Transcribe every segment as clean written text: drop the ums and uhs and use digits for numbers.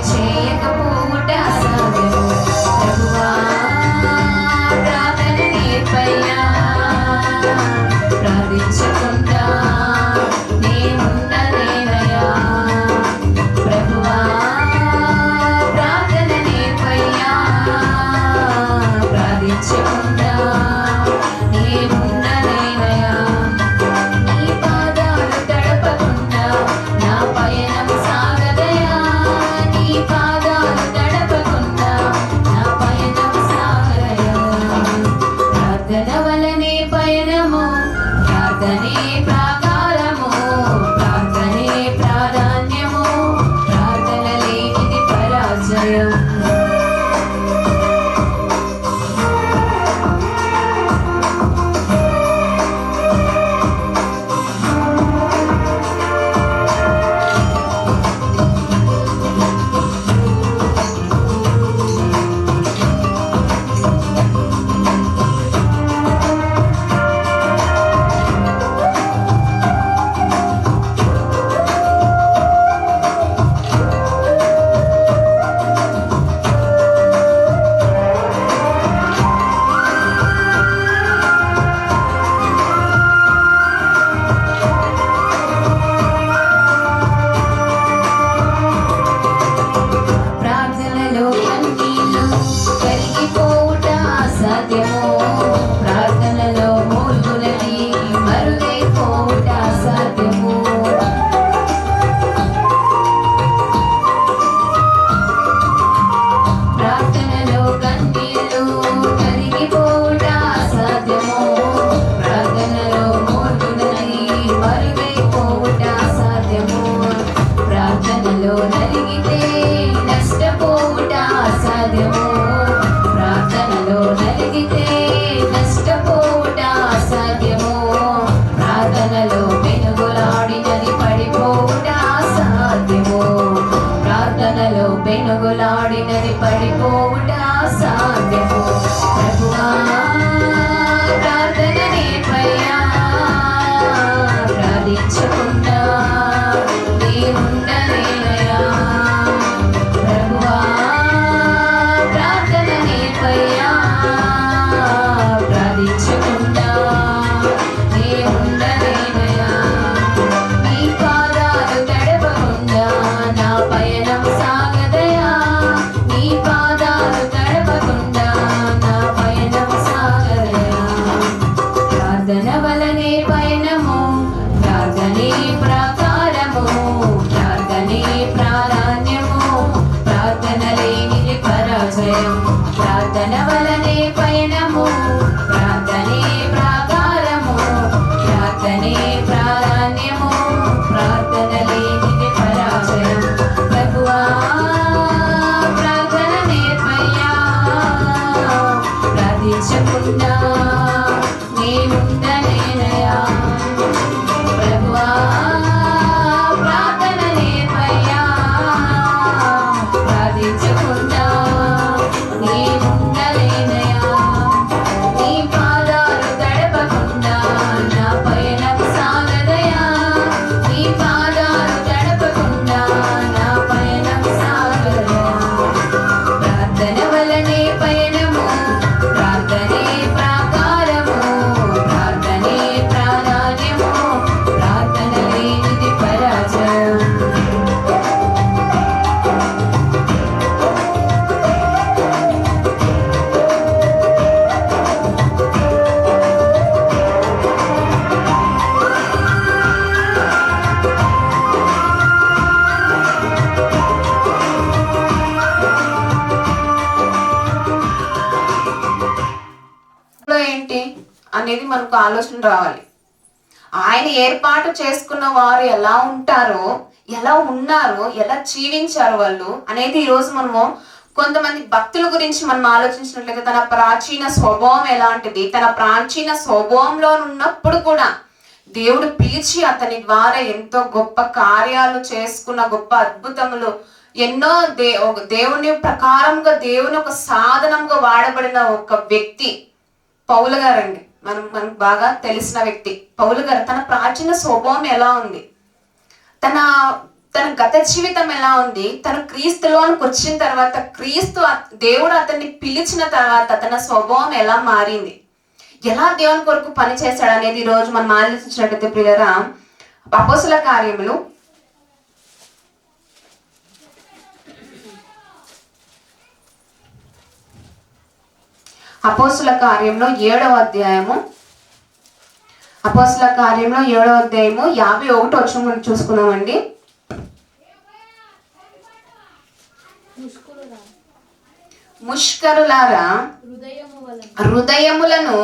చేయకపోవుట అసాధ్యము. ప్రభువా ప్రార్థన నేర్పయ్యా, ప్రార్థించకుండా నేనుండలేనయ్యా. ప్రభువా ప్రార్థన నేర్పయ్యా, ప్రార్థించకుండా నేనుండలేనయ్యా. నీ పాదాలు తడపకుండా నా పయనం సాగదయా. నీ పాదాలు తడపకుండా నా పయనం సాగదయా. ప్రార్థన వలనే పయనము, ప్రార్థనే ప్రాకారము, ప్రార్థనే ప్రాధాన్యము, ప్రార్థన లేనిది పరాజయం. ప్రార్థనలో కన్నీళ్ళు కరిగిపోవుట అసాధ్యము. ప్రార్థనలో మూల్గులది మరుగైపోవుట అసాధ్యము. ప్రార్థనలో కన్నీళ్ళు కరిగిపోవుట అసాధ్యము. ప్రార్థనలో మూల్గులది మరుగైపోవుట అసాధ్యము. ప్రార్థనలో నలిగితే నష్టపోవుట అసాధ్యము. ప్రార్థనలో నలిగితే నష్టపోవుట అసాధ్యము. ప్రార్థనలో పెనుగులాడినది పడిపోవుట అసాధ్యము. ప్రార్థనలో పెనుగులాడినది పడిపోవుట అసాధ్యము. ప్రభువా ప్రార్థన నేర్పయ్యా, ప్రార్థించకుండా నేనుండలేనయ్యా. ప్రభువా ప్రార్థన నేర్పయ్యా, ప్రార్థించకుండా నేనుండలేనయ్యా. నీ పాదాలు తడపకుండా నా పయనం సాగదయా. నీ పాదాలు తడపకుండా నా పయనం సాగదయా. ప్రార్థన వలనే పయనము, ప్రార్థనే ప్రాకారము, ప్రార్థనే ప్రాధాన్యము, ప్రార్థన లేనిది పరాజయం. ప్రార్థన వలనే పయనము, ప్రార్థనే ప్రాకారము, ప్రార్థనే ప్రాధాన్యము, ప్రార్థన లేనిది పరాజయం. ప్రభువా ప్రార్థన నేర్పయ్యా, ప్రార్థించకుండా నేనుండలేనయ్యా. ప్రభువా ప్రార్థన నేర్పయ్యా, ప్రార్థించకుండా నేనుండలేనయ్యా. నీ పాదాలు తడపకుండా నా పయనం సాగదయా. నీ పాదాలు తడపకుండా నా పయనం సాగదయా. ప్రార్థన వలనే పయనము, ప్రార్థనే ప్రాకారము, ప్రార్థనే ప్రాధాన్యము, ప్రార్థన లేనిది పరాజయం. ఏంటి అనేది మనకు ఆలోచన రావాలి. ఆయన ఏర్పాటు చేసుకున్న వారు ఎలా ఉంటారో, ఎలా ఉన్నారో, ఎలా జీవించారు వాళ్ళు అనేది ఈరోజు మనము కొంతమంది భక్తుల గురించి మనం ఆలోచించినట్లయితే తన ప్రాచీన స్వభావం ఎలాంటిది, తన ప్రాచీన స్వభావంలో ఉన్నప్పుడు కూడా దేవుడు పిలిచి అతని ద్వారా ఎంతో గొప్ప కార్యాలు చేసుకున్న గొప్ప అద్భుతములు ఎన్నో దేవుని ప్రకారంగా దేవుని ఒక సాధనంగా వాడబడిన ఒక వ్యక్తి పౌలు గారండి. మనకు బాగా తెలిసిన వ్యక్తి పౌలు గారు. తన ప్రాచీన స్వభావం ఎలా ఉంది, తన తన గత జీవితం ఎలా ఉంది, తను క్రీస్తులోనికి వచ్చిన తర్వాత దేవుడు అతన్ని పిలిచిన తర్వాత తన స్వభావం ఎలా మారింది, ఎలా దేవుని కొరకు పని చేశాడు అనేది ఈరోజు మనం ఆలోచించినట్లయితే ప్రియులారా, అపోస్తుల కార్యములు 7వ అధ్యాయము 51 వచనం చూసుకున్నామండి. ముష్కరులారా, హృదయములను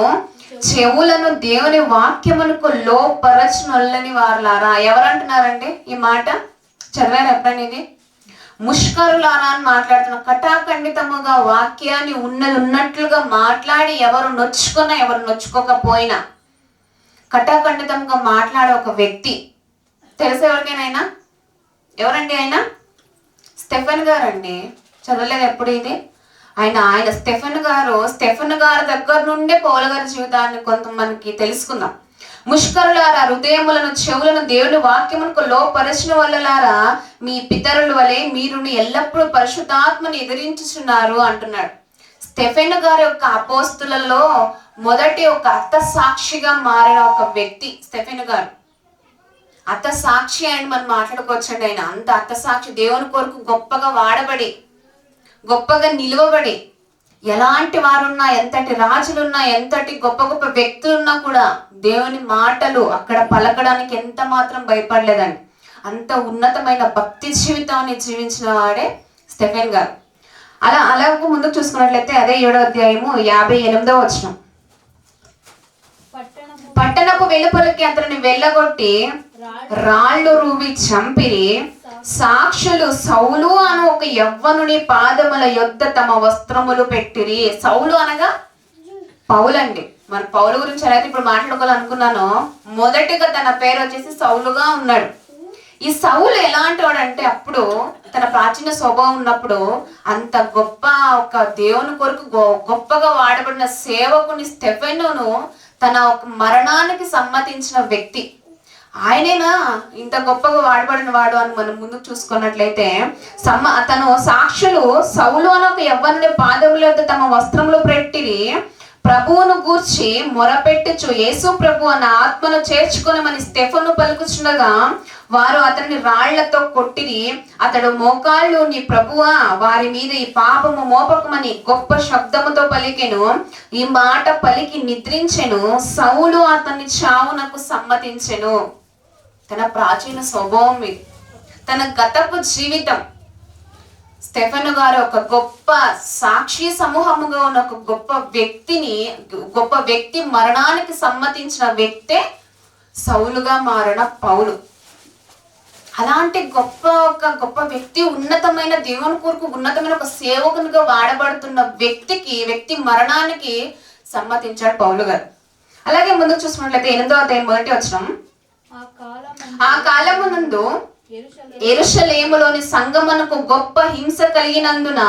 చెవులను దేవుని వాక్యమునకు లోపరచునొల్లని వారులారా. ఎవరంటున్నారండి ఈ మాట? చదివారు ఎప్పుడైనా ఇది? ముష్కరులారా అని మాట్లాడుతున్న, కటాఖండితముగా వాక్యాన్ని ఉన్నట్లుగా మాట్లాడి ఎవరు నొచ్చుకున్నా ఎవరు నొచ్చుకోకపోయినా కటాఖండితంగా మాట్లాడే ఒక వ్యక్తి తెలుసు ఎవరికైనా? ఎవరండి ఆయన? స్టెఫెన్ గారు అండి. చదవలేదు ఎప్పుడు ఇది? ఆయన స్టెఫెన్ గారు దగ్గర నుండే పౌలు గారి జీవితాన్ని కొంతమందికి తెలుసుకుందాం. ముష్కరులారా, హృదయములను చెవులను దేవుని వాక్యమునకు లోపరచిన వాళ్ళలారా, మీ పితరుల వలె మీరు ఎల్లప్పుడూ పరిశుద్ధాత్మని ఎదిరించుచున్నారు అంటున్నాడు. స్టెఫెన్ గారి యొక్క అపోస్తులలో మొదటి ఒక అత్త సాక్షిగా మారిన ఒక వ్యక్తి స్టెఫెన్ గారు. అత్త సాక్షి అని మనం మాట్లాడుకోవచ్చండి. ఆయన అంత అత్త సాక్షి, దేవుని కొరకు గొప్పగా వాడబడి గొప్పగా నిలువబడి, ఎలాంటి వారున్నా, ఎంతటి రాజులున్నా, ఎంతటి గొప్ప గొప్ప వ్యక్తులున్నా కూడా దేవుని మాటలు అక్కడ పలకడానికి ఎంత మాత్రం భయపడలేదండి. అంత ఉన్నతమైన భక్తి జీవితాన్ని జీవించిన వాడే స్టెఫెన్ గారు. అలాగే ముందుకు చూసుకున్నట్లయితే అదే 7వ అధ్యాయము 58వ వచనం. పట్టణపు వెలుపలికి అతనిని వెళ్ళగొట్టి రాళ్ళు రూవి చంపిరి. సాక్షులు సౌలు అను ఒక యవ్వనుని పాదముల యొద్ద తమ వస్త్రములు పెట్టిరి. సౌలు అనగా పౌలండి. మన పౌలు గురించి ఎలా ఇప్పుడు మాట్లాడుకోవాలనుకున్నానో, మొదటిగా తన పేరు వచ్చేసి సౌలుగా ఉన్నాడు. ఈ సౌలు ఎలాంటి వాడు అంటే, అప్పుడు తన ప్రాచీన స్వభావం ఉన్నప్పుడు అంత గొప్ప ఒక దేవుని కొరకు గొప్పగా వాడబడిన సేవకుని స్టెఫెనును తన ఒక మరణానికి సమ్మతించిన వ్యక్తి. ఆయనేనా ఇంత గొప్పగా వాడబడిన వాడు అని మనం ముందుకు చూసుకున్నట్లయితే, తను సాక్షులు సౌలు అని ఒక యవ్వనుని పాదముల తమ వస్త్రములు పెట్టిరి. ప్రభువును గూర్చి మొరపెట్టుచు యేసు ప్రభు అన్న ఆత్మను చేర్చుకొనమని స్టెఫెను పలుకుచుండగా వారు అతన్ని రాళ్లతో కొట్టిరి. అతడు మోకాళ్ళు, నీ ప్రభువా వారి మీద ఈ పాపము మోపకమని గొప్ప శబ్దముతో పలికెను. ఈ మాట పలికి నిద్రించెను. సౌలు అతన్ని చావునకు సమ్మతించెను. తన ప్రాచీన స్వభావం ఇది, తన గతపు జీవితం. స్టెఫెను గారు ఒక గొప్ప సాక్షి సమూహముగా ఉన్న ఒక గొప్ప వ్యక్తి మరణానికి సమ్మతించిన వ్యక్తే సౌలుగా మారిన పౌలు. అలాంటి గొప్ప వ్యక్తి, ఉన్నతమైన దేవుని కొరకు ఉన్నతమైన ఒక సేవకునిగా వాడబడుతున్న వ్యక్తి మరణానికి సమ్మతించాడు పౌలు గారు. అలాగే ముందుకు చూసుకున్నట్లయితే 8వ అధ్యాయం 1వ వచనం. ఆ కాలమునందు యెరూషలేములోని సంగమునకు గొప్ప హింస కలిగినందున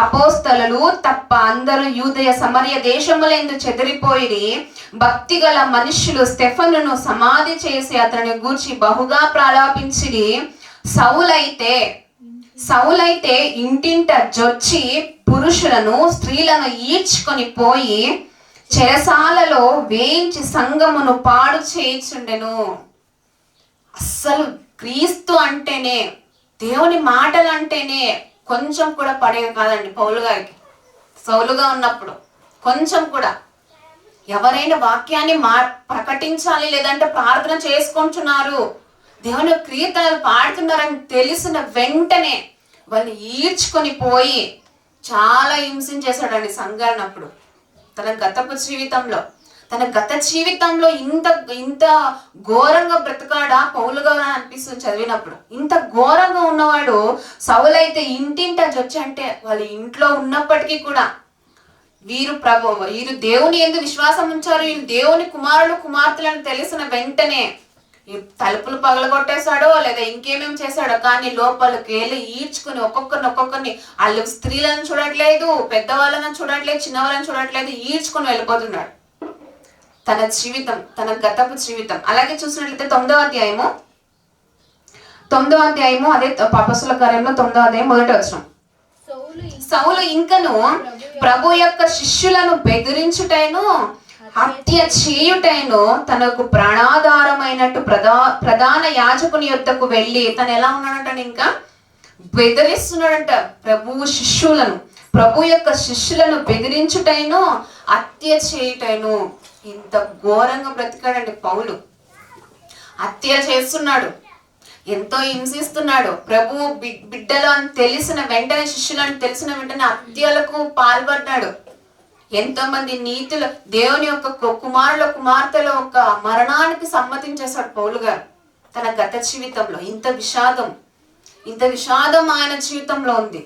అపోస్తలులు తప్ప అందరూ యూదయ సమరయ దేశములందు చెదిరిపోయిరి. భక్తి గల మనుష్యులు స్టెఫెనును సమాధి చేసి అతని గూర్చి బహుగా ప్రలాపించిరి. సౌలైతే ఇంటింట జొచ్చి పురుషులను స్త్రీలను ఈడ్చుకొని పోయి చెరసాలలో వేయించి సంగమును పాడు చేయుచుండెను. అస్సలు క్రీస్తు అంటేనే, దేవుని మాటలు అంటేనే కొంచెం కూడా పడేది కాదండి పౌలు గారికి. సౌలుగా ఉన్నప్పుడు కొంచెం కూడా ఎవరైనా వాక్యాన్ని ప్రకటించాలి, లేదంటే ప్రార్థన చేసుకుంటున్నారు, దేవుని కీర్తనలు పాడుతున్నారని తెలిసిన వెంటనే వాళ్ళని ఈడ్చుకొని పోయి చాలా హింసించేశాడండి సంఘాన్ని. అప్పుడు తన గత జీవితంలో ఇంత ఘోరంగా బ్రతకాడా పౌలుగా అనిపిస్తుంది చదివినప్పుడు. ఇంత ఘోరంగా ఉన్నవాడు సౌలైతే ఇంటింట జొచ్చి, అంటే వాళ్ళ ఇంట్లో ఉన్నప్పటికీ కూడా వీరు దేవుని యందు విశ్వాసం ఉంచారు, వీళ్ళు దేవుని కుమారులు కుమార్తెలను తెలిసిన వెంటనే తలుపులు పగలగొట్టేశాడో లేదా ఇంకేమేం చేశాడో, కానీ లోపలికి వెళ్ళి ఈడ్చుకుని ఒక్కొక్కరిని వాళ్ళు స్త్రీలను చూడట్లేదు, పెద్దవాళ్ళని చూడట్లేదు, చిన్నవాళ్ళని చూడట్లేదు, ఈడ్చుకుని వెళ్ళిపోతున్నాడు. తన జీవితం, తన గతపు జీవితం. అలాగే చూసినట్లయితే 9వ అధ్యాయము 9వ అధ్యాయము, అదే అపొస్తలుల కార్యంలో 9వ అధ్యాయం 1వ వచనం. సౌలు ఇంకను ప్రభు యొక్క శిష్యులను బెదిరించుటైను హత్య చేయుటైను తనకు ప్రాణాధారమైనట్టు ప్రధాన యాజకుని యొద్దకు వెళ్ళి తను ఎలా ఉన్నాడంట, ఇంకా బెదిరిస్తున్నాడంట ప్రభు యొక్క శిష్యులను బెదిరించుటైను హత్య చేయుటైను. ఇంత ఘోరంగా బ్రతికాడండి పౌలు. హత్య చేస్తున్నాడు, ఎంతో హింసిస్తున్నాడు. ప్రభు బిడ్డలు అని తెలిసిన వెంటనే, శిష్యులు అని తెలిసిన వెంటనే హత్యలకు పాల్పడ్డాడు. ఎంతో మంది నీతులు, దేవుని యొక్క కుమార్తెల యొక్క మరణానికి సమ్మతించేశాడు పౌలు గారు తన గత జీవితంలో. ఇంత విషాదం ఆయన జీవితంలో ఉంది.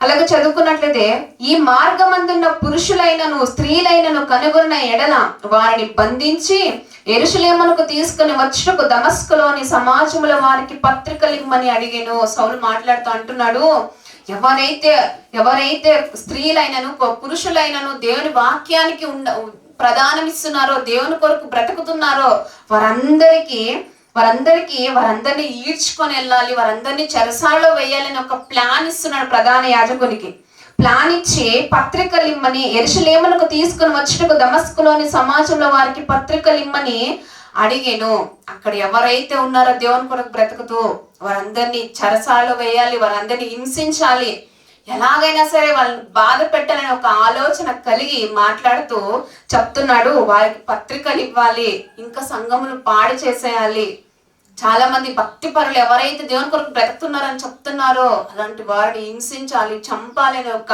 అలాగే చదువుకున్నట్లయితే, ఈ మార్గమందున్న పురుషులైనను స్త్రీలైనను కనుగొన్న ఎడల వారిని బంధించి యెరూషలేమునకు తీసుకుని వచ్చుటకు దమస్కులోని సమాజముల వారికి పత్రికలు ఇమ్మని అడిగాను. సౌలు మాట్లాడుతూ అంటున్నాడు, ఎవరైతే స్త్రీలైనను పురుషులైనను దేవుని వాక్యానికి ప్రధానమిస్తున్నారో, దేవుని కొరకు బ్రతుకుతున్నారో వారందరినీ ఈడ్చుకొని వెళ్ళాలి, వారందరినీ చెరసాలలో వేయాలని ఒక ప్లాన్ ఇస్తున్నాడు ప్రధాన యాజకునికి. ప్లాన్ ఇచ్చి పత్రికలు ఇమ్మని, యెరూషలేమునకు తీసుకుని వచ్చుటకు దమస్కులోని సమాజంలో వారికి పత్రికలు ఇమ్మని అడిగాను. అక్కడ ఎవరైతే ఉన్నారో దేవుని కొరకు బ్రతుకుతూ వారందరినీ చెరసాలలో వేయాలి, వారందరినీ హింసించాలి, ఎలాగైనా సరే వాళ్ళని బాధ పెట్టాలని ఒక ఆలోచన కలిగి మాట్లాడుతూ చెప్తున్నాడు. వారికి పత్రికలు ఇవ్వాలి, ఇంకా సంఘమును పాడు చేసేయాలి. చాలా మంది భక్తి పరులు ఎవరైతే దేవుని కొరకు బ్రతుకుతున్నారని చెప్తున్నారో అలాంటి వారిని హింసించాలి, చంపాలి అనే ఒక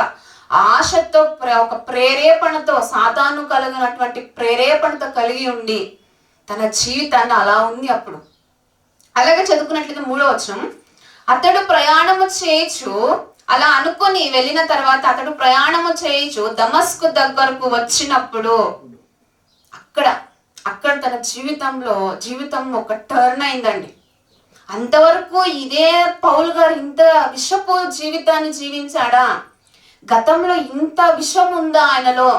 ఆశతో, ఒక ప్రేరేపణతో, సాతాను కలిగినటువంటి ప్రేరేపణతో కలిగి ఉండి తన జీవితాన్ని అలా ఉంది అప్పుడు. అలాగే చదువుకున్నట్లయితే 3వ వచనం, అతడు ప్రయాణము చేయొచ్చు, అలా అనుకొని వెళ్ళిన తర్వాత అతడు ప్రయాణము చేయొచ్చు దమస్కు దగ్గరకు వచ్చినప్పుడు అక్కడ తన జీవితం ఒక టర్న్ అయిందండి. అంతవరకు ఇదే పౌలు గారు ఇంత విషపు జీవితాన్ని జీవించాడా, గతంలో ఇంత విషం ఉందా ఆయనలో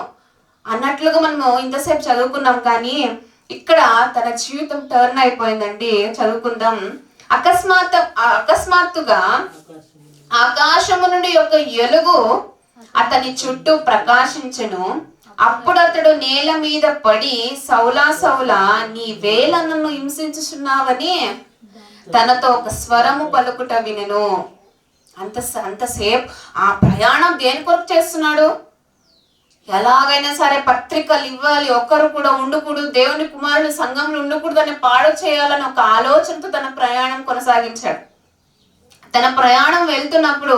అన్నట్లుగా మనము ఇంతసేపు చదువుకున్నాం. కానీ ఇక్కడ తన జీవితం టర్న్ అయిపోయిందండి. చదువుకుందాం. అకస్మాత్తుగా ఆకాశము నుండి ఒక ఎలుగు అతని చుట్టూ ప్రకాశించెను. అప్పుడు అతడు నేల మీద పడి, సౌలా సౌలా, నీ వేళ నన్ను హింసించుచున్నావని తనతో ఒక స్వరము పలుకుట వినెను. అంతసేపు ఆ ప్రయాణం దేని కొరకు చేస్తున్నాడు? ఎలాగైనా సరే పత్రికలు ఇవ్వాలి, ఒక్కరు కూడా ఉండకూడదు, దేవుని కుమారులు సంఘంలో ఉండకూడదు అని పాడు చేయాలని ఒక ఆలోచనతో తన ప్రయాణం కొనసాగించాడు. తన ప్రయాణం వెళ్తున్నప్పుడు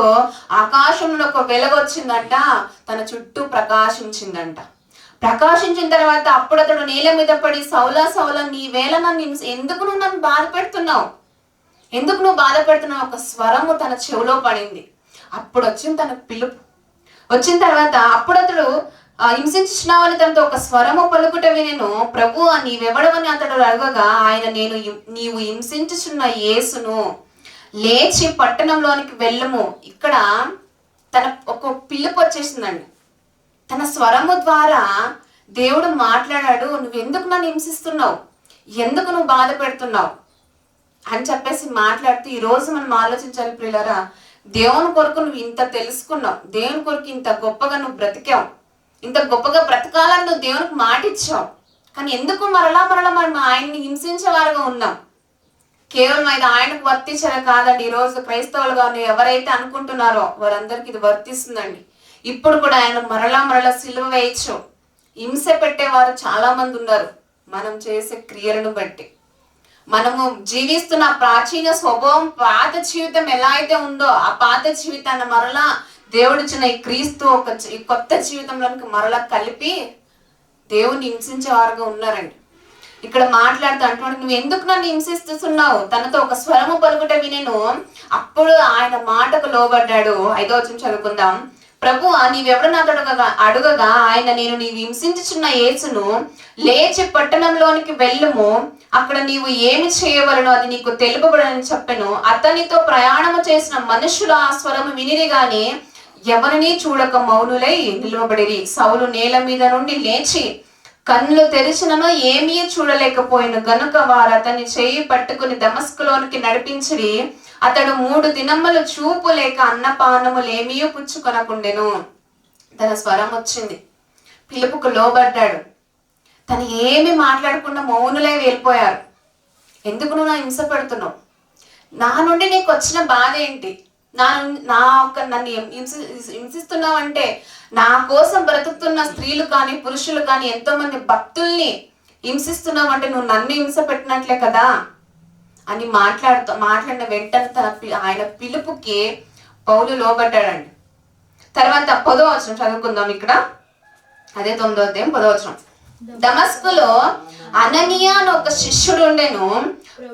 ఆకాశంలో ఒక వెలుగు వచ్చిందంట, తన చుట్టూ ప్రకాశించిందంట. ప్రకాశించిన తర్వాత అప్పుడు అతడు నేల మీద పడి, సౌలా సౌలా, నీ వేళ ఎందుకు నువ్వు నన్ను బాధపెడుతున్నావు ఒక స్వరము తన చెవిలో పడింది. అప్పుడు వచ్చింది తనకు పిలుపు. వచ్చిన తర్వాత అప్పుడు అతడు హింసించినావని తనతో ఒక స్వరము పలుకుట వినెను. ప్రభు నీవెవడవని అతడు అడగగా ఆయన, నీవు హింసించుచున్న యేసును, లేచి పట్టణంలోనికి వెళ్ళము. ఇక్కడ తన ఒక పిలుపు వచ్చేసిందండి. తన స్వరము ద్వారా దేవుడు మాట్లాడాడు. నువ్వెందుకు నన్ను హింసిస్తున్నావు, ఎందుకు నువ్వు బాధ పెడుతున్నావు అని చెప్పేసి మాట్లాడుతూ ఈరోజు మనం ఆలోచించాలి ప్రియులారా. దేవుని కొరకు నువ్వు ఇంత తెలుసుకున్నావు, దేవుని కొరకు ఇంత గొప్పగా నువ్వు బ్రతికావు, ఇంత గొప్పగా బ్రతకాలని నువ్వు దేవునికి మాట ఇచ్చావు. కానీ ఎందుకు మరలా మనం ఆయన్ని హింసించేవారుగా ఉన్నాం? కేవలం ఇది ఆయనకు వర్తించడం కాదండి. ఈరోజు క్రైస్తవులుగా ఎవరైతే అనుకుంటున్నారో వారందరికీ ఇది వర్తిస్తుందండి. ఇప్పుడు కూడా ఆయన మరలా సిలువ వేయచ్చు. హింస పెట్టేవారు చాలా మంది ఉన్నారు. మనం చేసే క్రియలను బట్టి, మనము జీవిస్తున్న ప్రాచీన స్వభావం, పాత జీవితం ఎలా అయితే ఉందో ఆ పాత జీవితాన్ని మరలా దేవుడిచ్చిన ఈ క్రీస్తు ఒక కొత్త జీవితంలోనికి మరలా కలిపి దేవుని హింసించే వారుగా ఉన్నారండి. ఇక్కడ మాట్లాడుతూ అంటున్నాడు, నువ్వు ఎందుకు నన్ను హింసిస్తున్నావు? తనతో ఒక స్వరము పలుకుట వినెను. అప్పుడు ఆయన మాటకు లోబడ్డాడు. 5వ వచనం చదువుకుందాం. ప్రభు నీవెవడని అడుగగా ఆయన, నేను నీవు హింసించుచున్న యేసును, లేచి పట్టణంలోనికి వెళ్ళుము, అక్కడ నీవు ఏమి చేయవలనో అది నీకు తెలుపబడని చెప్పెను. అతనితో ప్రయాణము చేసిన మనుషులు ఆ స్వరము వినిరి గాని ఎవరిని చూడక మౌనులై నిలువబడిరి. సౌలు నేల మీద నుండి లేచి కన్నులు తెరిచినను ఏమీ చూడలేకపోయిన గనుక వారు అతన్ని చేయి పట్టుకుని దమస్కులోనికి నడిపించిరి. అతడు 3 దినములు చూపు లేక అన్నపానములు ఏమీ పుచ్చుకొనకుండెను. తన స్వరం వచ్చింది, పిలుపుకు లోబడ్డాడు. తను ఏమి మాట్లాడకుండా మౌనులే వెళ్ళిపోయారు. ఎందుకు నువ్వు నా హింస పెడుతున్నావు? నా నుండి నీకు వచ్చిన బాధ ఏంటి? నన్ను హింసిస్తున్నావు అంటే, నా కోసం బ్రతుకుతున్న స్త్రీలు కానీ పురుషులు కానీ ఎంతో మంది భక్తుల్ని హింసిస్తున్నావు అంటే నువ్వు నన్ను హింస పెట్టినట్లే కదా అని మాట్లాడిన వెంటనే ఆయన పిలుపుకి పౌలు లోబడ్డాడండి. తర్వాత 10వ వచనం చదువుకుందాం. ఇక్కడ అదే 9వ అధ్యాయం 10వ వచనం. దమస్కులో అననీయ అని ఒక శిష్యుడు ఉండెను.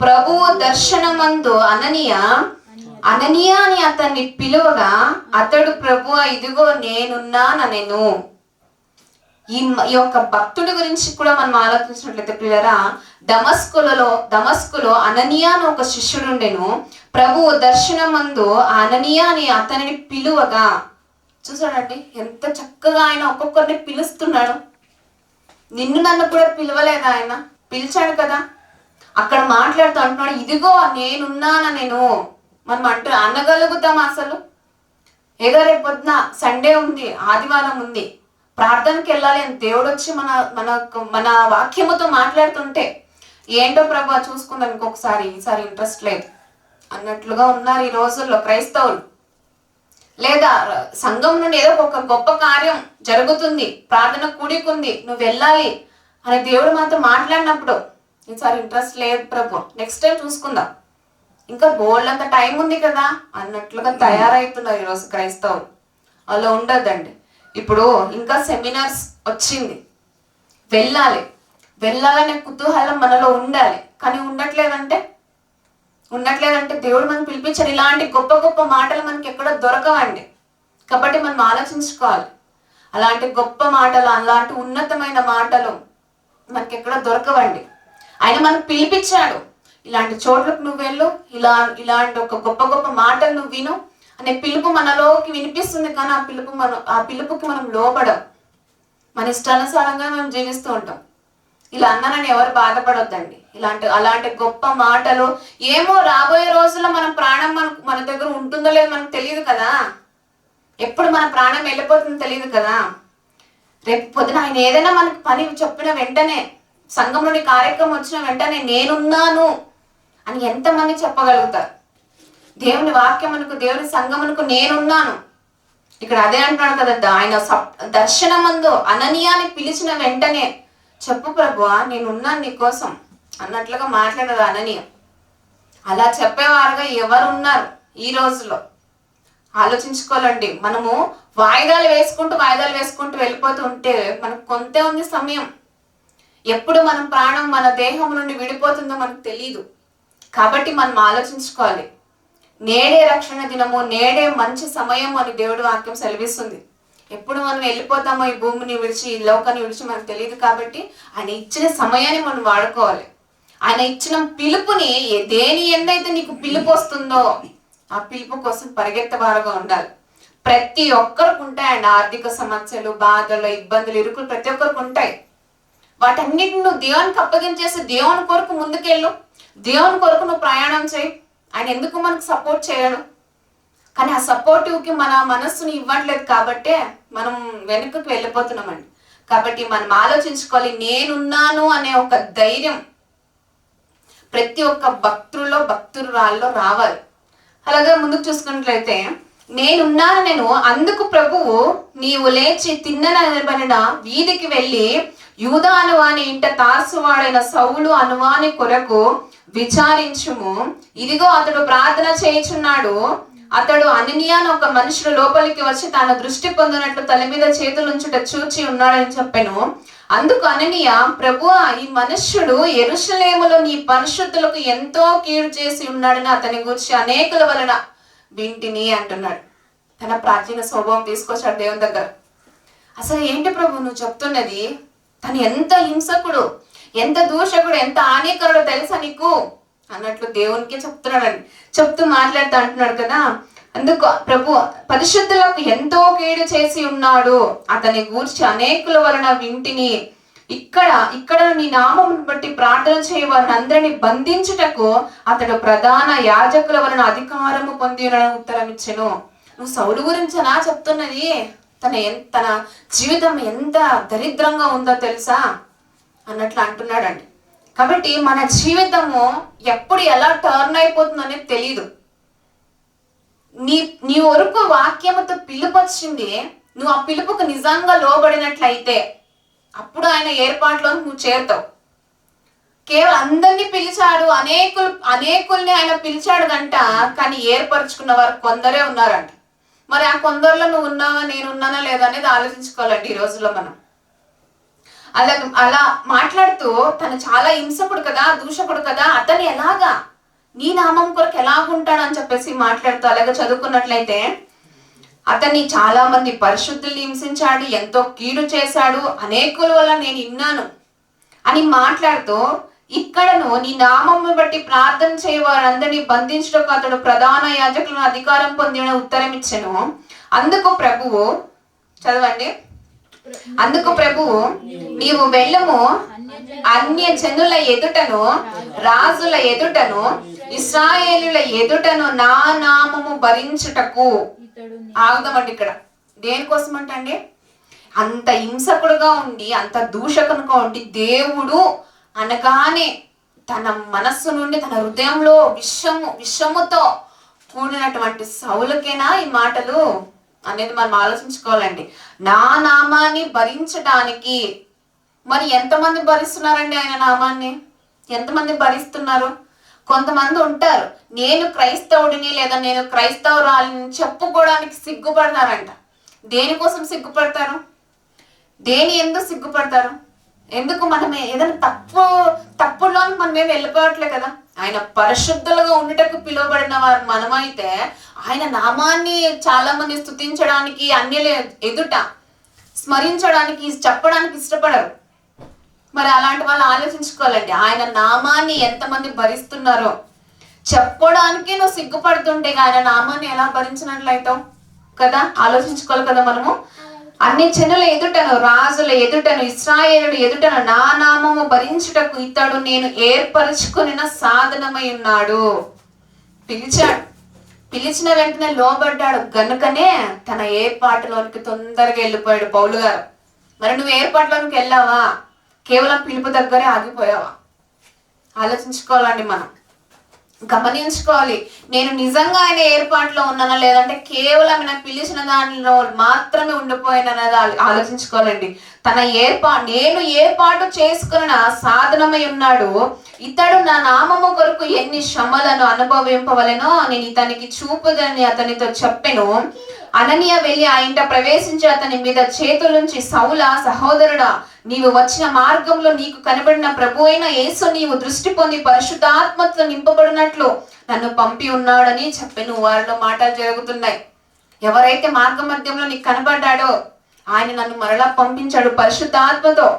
ప్రభువు దర్శనమందు అననీయ అని అతన్ని పిలువగా అతడు ప్రభువా ఇదిగో నేనున్నానెను. ఈ యొక్క భక్తుడి గురించి కూడా మనం ఆలోచించినట్లయితే ప్రియులారా, దమస్కులో అననీయ అని ఒక శిష్యుడు ఉండెను. ప్రభువు దర్శనమందు అననీయ అని అతనిని పిలువగా, చూసాడండి ఎంత చక్కగా ఆయన ఒక్కొక్కరిని పిలుస్తున్నాడు. నిన్ను నన్ను కూడా పిలవలేదా ఆయన? పిలిచాడు కదా. అక్కడ మాట్లాడుతూ అంటున్నాడు, ఇదిగో నేను మనం అనగలుగుతాం అసలు? ఏదో రేపు పొద్దున సండే ఉంది, ఆదివారం ఉంది, ప్రార్థనకి వెళ్ళాలి అని దేవుడు వచ్చి మన వాక్యముతో మాట్లాడుతుంటే ఏంటో ప్రభు చూసుకుందాం ఇంకొకసారి, ఈసారి ఇంట్రెస్ట్ లేదు అన్నట్లుగా ఉన్నారు ఈ రోజుల్లో క్రైస్తవులు. లేదా సంఘం నుండి ఏదో ఒక గొప్ప కార్యం జరుగుతుంది, ప్రార్థన కూడికుంది, నువ్వు వెళ్ళాలి అని దేవుడు మాత్రం మాట్లాడినప్పుడు ఈసారి ఇంట్రెస్ట్ లేదు ప్రభు, నెక్స్ట్ టైం చూసుకుందాం, ఇంకా బోల్డ్ అంత టైం ఉంది కదా అన్నట్లుగా తయారవుతున్నారు ఈరోజు క్రైస్తవులు. అలా ఉండదండి. ఇప్పుడు ఇంకా సెమినార్స్ వచ్చింది, వెళ్ళాలనే కుతూహలం మనలో ఉండాలి. కానీ ఉండట్లేదంటే దేవుడు మనం పిలిపించాడు. ఇలాంటి గొప్ప గొప్ప మాటలు మనకి ఎక్కడ దొరకవండి. కాబట్టి మనం ఆలోచించుకోవాలి. అలాంటి గొప్ప మాటలు, అలాంటి ఉన్నతమైన మాటలు మనకి ఎక్కడ దొరకవండి. ఆయన మనకు పిలిపించాడు, ఇలాంటి చోట్లకు నువ్వు వెళ్ళు, ఇలాంటి ఒక గొప్ప గొప్ప మాటలు నువ్వు విను అనే పిలుపు మనలోకి వినిపిస్తుంది. కానీ ఆ పిలుపుకి మనం లోపడం, మన ఇష్టానుసారంగా మనం జీవిస్తూ ఉంటాం. ఇలా అన్నానని ఎవరు బాధపడొద్దండి. అలాంటి గొప్ప మాటలు ఏమో రాబోయే రోజుల్లో మన ప్రాణం మన దగ్గర ఉంటుందో లేదో మనకు తెలియదు కదా. ఎప్పుడు మన ప్రాణం వెళ్ళిపోతుందో తెలియదు కదా. రేపు పొద్దున ఆయన ఏదైనా మనకి పని చెప్పిన వెంటనే, సంఘం నుండి కార్యక్రమం వచ్చిన వెంటనే నేనున్నాను అని ఎంతమంది చెప్పగలుగుతారు? దేవుని వాక్యమునకు, దేవుని సంఘమునకు నేనున్నాను. ఇక్కడ అదే అంటున్నాడు కదా, ఆయన దర్శనమందు అననీయాని పిలిచిన వెంటనే చెప్పు ప్రభువా నేనున్నాను నీకోసం అన్నట్లుగా మాట్లాడదు అననీయ. అలా చెప్పేవారుగా ఎవరు ఉన్నారు ఈ రోజులో? ఆలోచించుకోవాలండి. మనము వాయిదాలు వేసుకుంటూ వెళ్ళిపోతూ ఉంటే మనకు కొంతే ఉంది సమయం. ఎప్పుడు మనం ప్రాణం మన దేహం నుండి విడిపోతుందో మనకు తెలియదు. కాబట్టి మనం ఆలోచించుకోవాలి. నేడే రక్షణ దినము, నేడే మంచి సమయం అని దేవుడు వాక్యం సెలవిస్తుంది. ఎప్పుడు మనం వెళ్ళిపోతామో ఈ భూమిని విడిచి, ఈ లోకాన్ని విడిచి మనకు తెలియదు. కాబట్టి ఆయన ఇచ్చిన సమయాన్ని మనం వాడుకోవాలి. ఆయన ఇచ్చిన పిలుపుని, దేని ఎందైతే నీకు పిలుపు వస్తుందో ఆ పిలుపు కోసం పరిగెత్తవారుగా ఉండాలి. ప్రతి ఒక్కరికి ఉంటాయండి ఆర్థిక సమస్యలు, బాధలు, ఇబ్బందులు, ఇరుకులు ప్రతి ఒక్కరికి ఉంటాయి. వాటన్నిటిని నువ్వు దేవునికి అప్పగించేసి దేవుని కొరకు ముందుకెళ్ళు, దేవుని కొరకు నువ్వు ప్రయాణం చేయి. ఆయన ఎందుకు మనకు సపోర్ట్ చేయడు? కానీ ఆ సపోర్టివ్కి మన మనస్సుని ఇవ్వట్లేదు కాబట్టే మనం వెనుకకు వెళ్ళిపోతున్నామండి. కాబట్టి మనం ఆలోచించుకోవాలి. నేనున్నాను అనే ఒక ధైర్యం ప్రతి ఒక్క భక్తురాల్లో రావాలి. అలాగే ముందుకు చూసుకున్నట్లయితే నేను అందుకు ప్రభువు నీవు లేచి తిన్ననబడిన వీధికి వెళ్ళి యూదా అనువాని ఇంట తార్సువాడైన సౌలు అనువాని కొరకు విచారించుము. ఇదిగో అతడు ప్రార్థన చేయుచున్నాడు. అతడు అననీయ అని ఒక మనుషుడు లోపలికి వచ్చి తన దృష్టి పొందినట్లు తల మీద చేతులుంచుట చూచి ఉన్నాడని చెప్పెను. అందుకు అననీయ, ప్రభువా ఈ మనుష్యుడు యెరూషలేములో నీ పరిశుద్ధులకు ఎంతో కీడు చేసి ఉన్నాడని అతని గురించి అనేకుల వలన వింటిని అంటున్నాడు. తన ప్రాచీన స్వభావం తీసుకొచ్చాడు దేవుని దగ్గర. అసలు ఏంటి ప్రభు నువ్వు చెప్తున్నది? తను ఎంత హింసకుడు, ఎంత దూషకుడు, ఎంత హానికరుడు తెలుసా నీకు అన్నట్లు దేవునికి చెప్తున్నాడండి. చెప్తూ మాట్లాడుతూ అంటున్నాడు కదా, అందుకు ప్రభు పరిశుద్ధులకు ఎంతో కీడు చేసి ఉన్నాడు, అతని గూర్చి అనేకుల వలన వింటిని. ఇక్కడ నీ నామమును బట్టి ప్రార్థన చేయ వారిని అందరినీ బంధించుటకు అతడు ప్రధాన యాజకుల వలన అధికారము పొంది ఉత్తరం ఇచ్చెను. నువ్వు సౌలు గురించనా చెప్తున్నది? తన జీవితం ఎంత దరిద్రంగా ఉందో తెలుసా అన్నట్లు అంటున్నాడండి. కాబట్టి మన జీవితము ఎప్పుడు ఎలా టర్న్ అయిపోతుందో అనేది తెలీదు. నీ వరకు వాక్యముతో పిలుపు వచ్చింది, నువ్వు ఆ పిలుపుకు నిజంగా లోబడినట్లయితే అప్పుడు ఆయన ఏర్పాట్లో నువ్వు చేరుతావు. కేవలం అందరినీ పిలిచాడు, అనేకుల్ని ఆయన పిలిచాడు గంట, కానీ ఏర్పరచుకున్న వారు కొందరే ఉన్నారంట. మరి ఆ కొందరిలో నువ్వు ఉన్నావా, నేను ఉన్నానా లేదా అనేది ఆలోచించుకోవాలండి ఈ రోజుల్లో మనం. అలా మాట్లాడుతూ తను చాలా హింసకుడు కదా, దూషకుడు కదా, అతను ఎలాగా నీ నామం కొరకు ఎలాగుంటాడు అని చెప్పేసి మాట్లాడుతూ అలాగే చదువుకున్నట్లయితే అతన్ని చాలా మంది పరిశుద్ధుల్ని హింసించాడు, ఎంతో కీడు చేశాడు, అనేకుల వల్ల నేను విన్నాను అని మాట్లాడుతూ ఇక్కడను నీ నామము బట్టి ప్రార్థన చేయవారందరినీ బంధించడానికి అతడు ప్రధాన యాజకులను అధికారం పొందిన ఉత్తరం ఇచ్చెను. అందుకు ప్రభువు చదవండి. అందుకు ప్రభువు నీవు వెళ్ళము, అన్య జనుల ఎదుటను రాజుల ఎదుటను ఇశ్రాయేలుల ఎదుటను నా నామము భరించుటకు. ఆగుదామండి ఇక్కడ. దేనికోసం అంటండి? అంత హింసకుడుగా ఉండి, అంత దూషకునిగా ఉండి, దేవుడు అనగానే తన మనస్సు నుండి తన హృదయంలో విషముతో కూడినటువంటి సౌలుకేనా ఈ మాటలు అనేది మనం ఆలోచించుకోవాలండి. నా నామాన్ని భరించడానికి మరి ఎంతమంది భరిస్తున్నారండి ఆయన నామాన్ని? ఎంతమంది భరిస్తున్నారు? కొంతమంది ఉంటారు, నేను క్రైస్తవుడిని లేదా నేను క్రైస్తవురాలిని చెప్పుకోవడానికి సిగ్గుపడతారంట. దేనికోసం సిగ్గుపడతారు? ఎందుకు సిగ్గుపడతారు? ఎందుకు? మనమే ఏదైనా తప్పుల్లోకి మనమేమి వెళ్ళిపోవట్లే కదా. ఆయన పరిశుద్ధులుగా ఉండటకు పిలువబడిన వారు మనమైతే ఆయన నామాన్ని చాలా మంది స్తుతించడానికి, అన్యుల ఎదుట స్మరించడానికి, చెప్పడానికి ఇష్టపడరు. మరి అలాంటి వాళ్ళు ఆలోచించుకోవాలండి. ఆయన నామాన్ని ఎంతమంది భరిస్తున్నారో చెప్పడానికి నువ్వు సిగ్గుపడుతుంటే ఆయన నామాన్ని ఎలా భరించినట్లయితావు కదా, ఆలోచించుకోవాలి కదా మనము. అన్ని జనుల ఎదుటను రాజుల ఎదుటను ఇశ్రాయేలుల ఎదుటను నా నామము భరించుటకు ఇతడు నేను ఏర్పరచుకున్న సాధనమై ఉన్నాడు. పిలిచాడు, పిలిచిన వెంటనే లోబడ్డాడు గనుకనే తన ఏర్పాటులోనికి తొందరగా వెళ్ళిపోయాడు పౌలు గారు. మరి నువ్వు ఏర్పాటులోనికి వెళ్ళావా? కేవలం పిలుపు దగ్గరే ఆగిపోయావా? ఆలోచించుకోవాలండి, మనం గమనించుకోవాలి. నేను నిజంగా ఆయన ఏర్పాటులో ఉన్నానా లేదంటే కేవలం ఆయన పిలిచిన దానిలో మాత్రమే ఉండిపోయినది ఆలోచించుకోవాలండి. నేను ఏర్పాటు చేసుకున్న సాధనమై ఉన్నాడు. ఇతడు నా నామము కొరకు ఎన్ని శ్రమలను అనుభవింపవలెనో నేను ఇతనికి చూపుదని అతనితో చెప్పెను. అననీయ వెళ్ళి ఆ ఇంట ప్రవేశించి అతని మీద చేతులుంచి, సౌలా సహోదరుడా, నీవు వచ్చిన మార్గంలో నీకు కనబడిన ప్రభు అయిన యేసు నీవు దృష్టి పొంది పరిశుద్ధాత్మతో నింపబడినట్లు నన్ను పంపి ఉన్నాడని చెప్పెను. వారిలో మాటలు జరుగుతున్నాయి. ఎవరైతే మార్గ మధ్యంలో నీకు కనబడ్డాడో ఆయన నన్ను మరలా పంపించాడు పరిశుద్ధాత్మతో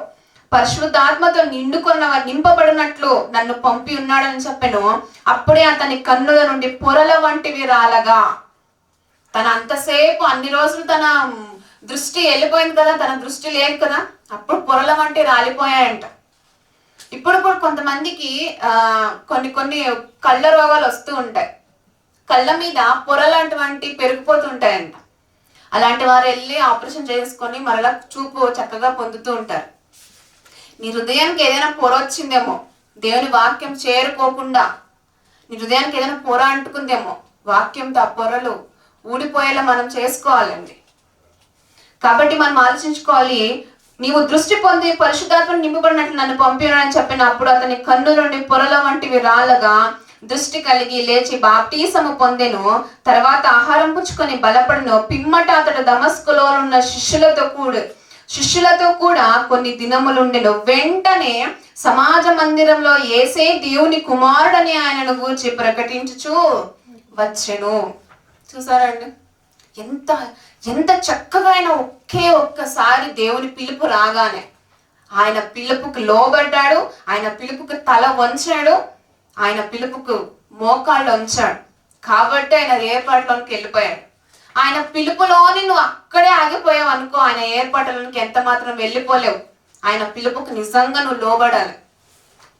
నింపబడినట్లు నన్ను పంపి ఉన్నాడని చెప్పెను. అప్పుడే అతని కన్నుల నుండి పొరల వంటివి రాలగా, తన అంతసేపు అన్ని రోజులు తన దృష్టి వెళ్ళిపోయింది కదా, తన దృష్టి లేదు కదా, అప్పుడు పొరల వంటి రాలిపోయాయంట. ఇప్పుడు కూడా కొంతమందికి కొన్ని కళ్ళ రోగాలు వస్తూ ఉంటాయి. కళ్ళ మీద పొరలాంటివంటి పెరిగిపోతుంటాయంట. అలాంటి వారు వెళ్ళి ఆపరేషన్ చేసుకొని మరలా చూపు చక్కగా పొందుతూ ఉంటారు. నీ హృదయానికి ఏదైనా పొర వచ్చిందేమో, దేవుని వాక్యం చేరుకోకుండా నీ హృదయానికి ఏదైనా పొర అంటుకుందేమో, వాక్యంతో ఆ పొరలు ఊడిపోయేలా మనం చేసుకోవాలండి. కాబట్టి మనం ఆలోచించుకోవాలి. నీవు దృష్టి పొంది పరిశుద్ధాత్మను నింపబడినట్లు నన్ను పంపినాడని చెప్పినప్పుడు అతని కన్ను నుండి పొరల వంటివి రాలగా దృష్టి కలిగి లేచి బాప్టిసము పొందెను. తర్వాత ఆహారం పుచ్చుకొని బలపడను. పిమ్మట అతడు దమస్కులో ఉన్న శిష్యులతో కూడా కొన్ని దినములుండెను. వెంటనే సమాజ మందిరంలో యేసే దేవుని కుమారుడని ఆయనను గూర్చి ప్రకటించుచు వచ్చెను. చూసారండి ఎంత చక్కగా ఆయన ఒక్కసారి దేవుని పిలుపు రాగానే ఆయన పిలుపుకు లోబడ్డాడు, ఆయన పిలుపుకు తల వంచాడు, ఆయన పిలుపుకు మోకాళ్ళు వంచాడు. కాబట్టి ఆయన ఏర్పాట్లోనికి వెళ్ళిపోయాడు. ఆయన పిలుపులోని నువ్వు అక్కడే ఆగిపోయావు అనుకో, ఆయన ఏర్పాట్లోనికి ఎంత మాత్రం వెళ్ళిపోలేవు. ఆయన పిలుపుకు నిజంగా నువ్వు లోబడాలి.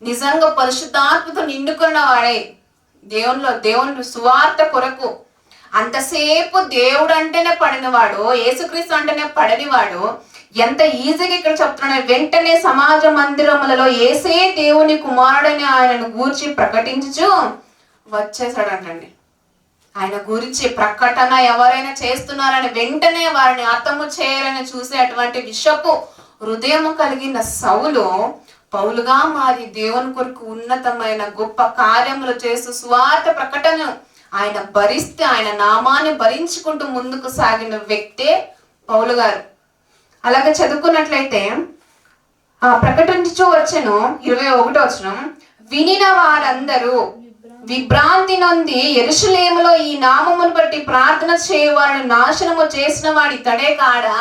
నిజంగా పరిశుద్ధాత్మతో నిండుకున్న వాడే దేవుని సువార్త కొరకు అంతసేపు దేవుడు అంటేనే పడినవాడు, యేసుక్రీస్తు అంటేనే పడనివాడు ఎంత ఈజీగా ఇక్కడ చెప్తున్నాడు. వెంటనే సమాజ మందిరములలో యేసే దేవుని కుమారుడని ఆయనను గూర్చి ప్రకటించుచు వచ్చేసాడంటండి. ఆయన గురించి ప్రకటన ఎవరైనా చేస్తున్నారని వెంటనే వారిని అర్థము చేయాలని చూసే అటువంటి విషపు హృదయము కలిగిన సౌలు పౌలుగా మారి దేవుని కొరకు ఉన్నతమైన గొప్ప కార్యములు చేస్తూ స్వార్థ ప్రకటన ఆయన భరిస్తే, ఆయన నామాన్ని భరించుకుంటూ ముందుకు సాగిన వ్యక్తే పౌలు గారు. అలాగే చదువుకున్నట్లయితే ప్రకటించు వచ్చెను 21వ వచనం, వినిన వారందరూ విభ్రాంతి నొంది యెరూషలేములో ఈ నామమును బట్టి ప్రార్థన చేయవారిని నాశనము చేసిన వాడు ఇతడే కాడా?